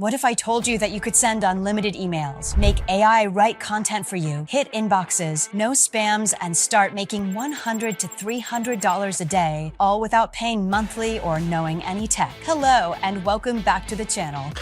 What if I told you that you could send unlimited emails, make AI write content for you, hit inboxes, no spams, and start making $100 to $300 a day, all without paying monthly or knowing any tech? Hello, and welcome back to the channel.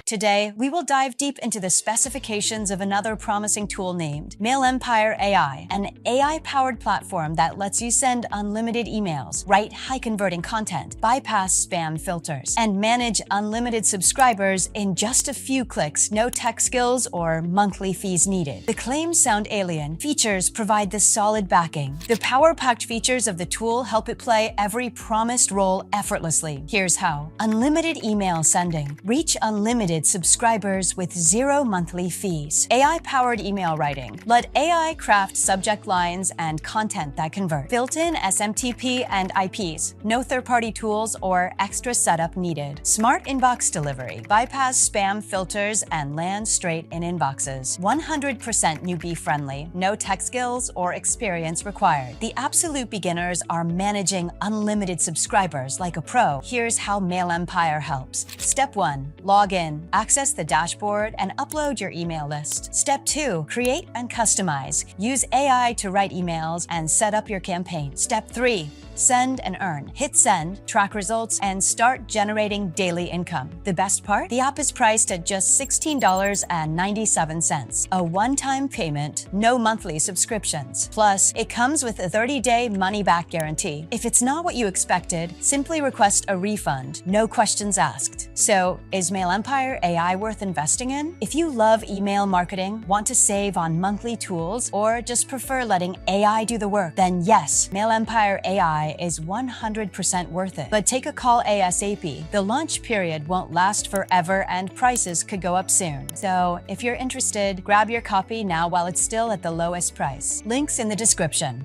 Today, we will dive deep into the specifications of another promising tool named MailEmpire AI, an AI-powered platform that lets you send unlimited emails, write high-converting content, bypass spam filters, and manage unlimited subscribers in just a few clicks, no tech skills or monthly fees needed. The claims sound alien. Features provide the solid backing. The power-packed features of the tool help it play every promised role effortlessly. Here's how. Unlimited email sending. Reach unlimited subscribers with zero monthly fees. AI-powered email writing. Let AI craft subject lines and content that convert. Built-in SMTP and IPs. No third-party tools or extra setup needed. Smart inbox delivery. Bypass spam filters and land straight in inboxes. 100% newbie-friendly. No tech skills or experience required. The absolute beginners are managing unlimited subscribers like a pro. Here's how MailEmpire helps. Step 1. Log in. Access the dashboard and upload your email list. Step 2. Create and customize. Use AI to write emails and set up your campaign. Step 3. Send and earn. Hit send, track results, and start generating daily income. The best part? The app is priced at just $16.97. A one-time payment, no monthly subscriptions. Plus, it comes with a 30-day money-back guarantee. If it's not what you expected, simply request a refund. No questions asked. So, is MailEmpire AI worth investing in? If you love email marketing, want to save on monthly tools, or just prefer letting AI do the work, then yes, MailEmpire AI is 100% worth it. But take a call ASAP. The launch period won't last forever and prices could go up soon. So if you're interested, grab your copy now while it's still at the lowest price. Links in the description.